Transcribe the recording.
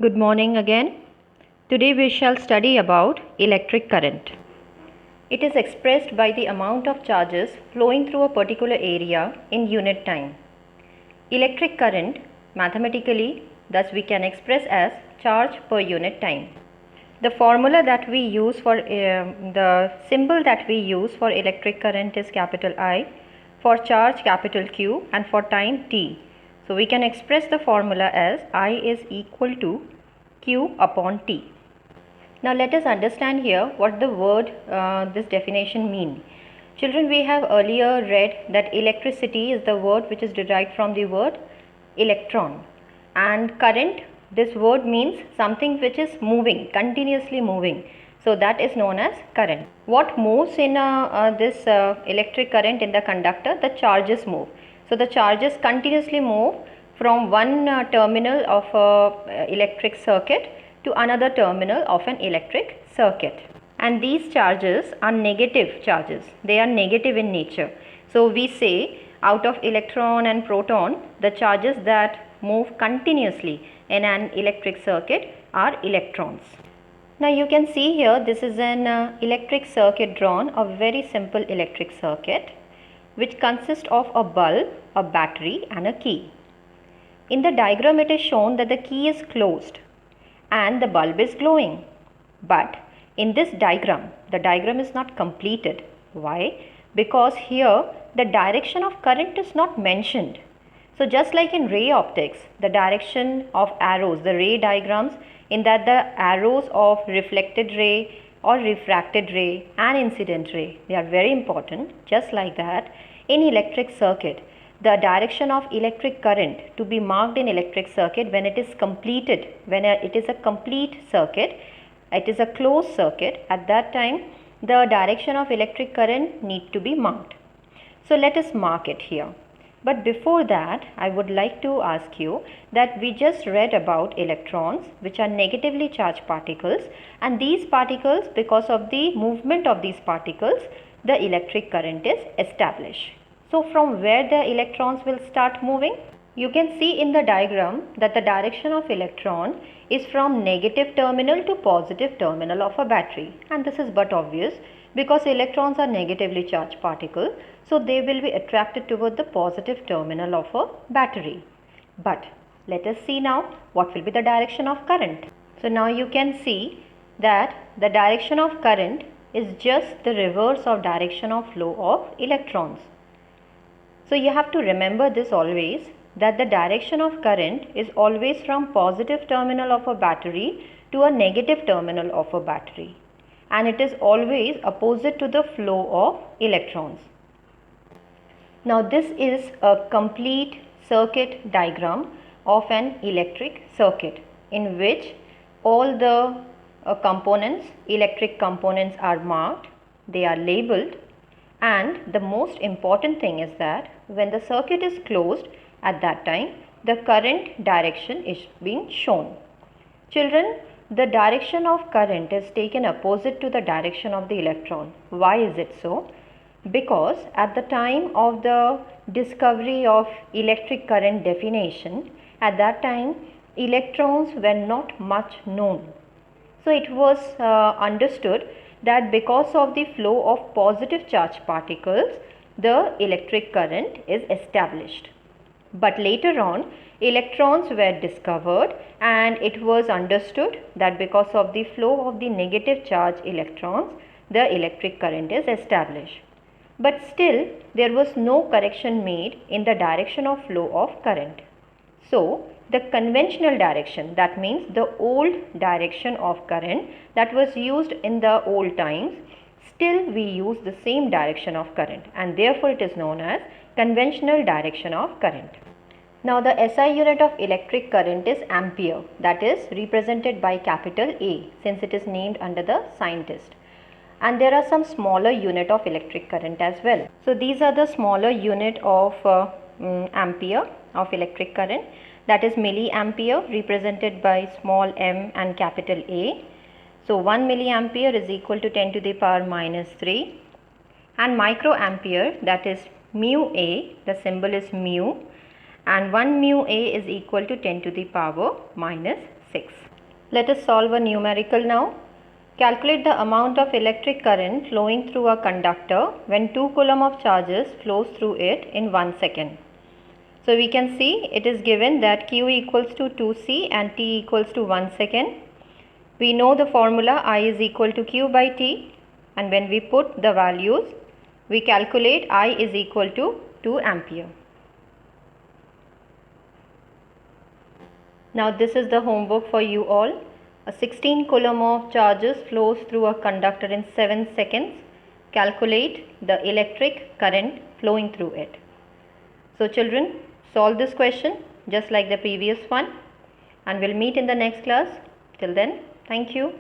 Good morning again. Today we shall study about electric current. It is expressed by the amount of charges flowing through a particular area in unit time. Electric current mathematically thus we can express as charge per unit time. The formula that we use for the symbol that we use for electric current is capital I, for charge capital Q, and for time T. So we can express the formula as I is equal to Q upon T. Now let us understand here what the word this definition mean. Children, we have earlier read that electricity is the word which is derived from the word electron, and current, this word means something which is moving, continuously moving. So that is known as current. What moves in this electric current in the conductor? The charges move. So the charges continuously move from one terminal of a electric circuit to another terminal of an electric circuit. And these charges are negative charges. They are negative in nature. So we say out of electron and proton, the charges that move continuously in an electric circuit are electrons. Now you can see here, this is an electric circuit drawn, a very simple electric circuit which consists of a bulb, a battery and a key. In the diagram it is shown that the key is closed and the bulb is glowing. But in this diagram, the diagram is not completed. Why? Because here the direction of current is not mentioned. So just like in ray optics, the direction of arrows, the ray diagrams, in that the arrows of reflected ray or refracted ray and incident ray, they are very important. Just like that, in electric circuit, the direction of electric current to be marked in electric circuit when it is completed, when it is a complete circuit, it is a closed circuit, at that time the direction of electric current need to be marked. So let us mark it here. But before that, I would like to ask you that we just read about electrons, which are negatively charged particles, and these particles, because of the movement of these particles, the electric current is established. So from where the electrons will start moving? You can see in the diagram that the direction of electron is from negative terminal to positive terminal of a battery, and this is but obvious because electrons are negatively charged particles, so they will be attracted toward the positive terminal of a battery. But let us see now what will be the direction of current. So now you can see that the direction of current is just the reverse of direction of flow of electrons. So you have to remember this always, that the direction of current is always from positive terminal of a battery to a negative terminal of a battery, and it is always opposite to the flow of electrons. Now this is a complete circuit diagram of an electric circuit in which all the electric components are marked, they are labeled, and the most important thing is that when the circuit is closed, at that time the current direction is being shown. Children, the direction of current is taken opposite to the direction of the electron. Why is it so? Because at the time of the discovery of electric current definition, at that time electrons were not much known. So it was understood that because of the flow of positive charge particles, the electric current is established. But later on, electrons were discovered, and it was understood that because of the flow of the negative charge electrons, the electric current is established. But still, there was no correction made in the direction of flow of current. So, the conventional direction, that means the old direction of current that was used in the old times, still we use the same direction of current, and therefore it is known as conventional direction of current. Now the SI unit of electric current is ampere, that is represented by capital A since it is named under the scientist. And there are some smaller unit of electric current as well. So these are the smaller unit of ampere of electric current, that is milliampere, represented by small m and capital A. So 1 milliampere is equal to 10 to the power minus 3, and microampere, that is mu A, the symbol is mu, and 1 mu A is equal to 10 to the power minus 6. Let us solve a numerical now. Calculate the amount of electric current flowing through a conductor when 2 coulomb of charges flows through it in 1 second. So we can see it is given that Q equals to 2C and T equals to 1 second. We know the formula I is equal to Q by T, and when we put the values, we calculate I is equal to 2 ampere. Now this is the homework for you all. A 16 coulomb of charges flows through a conductor in 7 seconds. Calculate the electric current flowing through it. So children, solve this question just like the previous one, and we'll meet in the next class. Till then, thank you.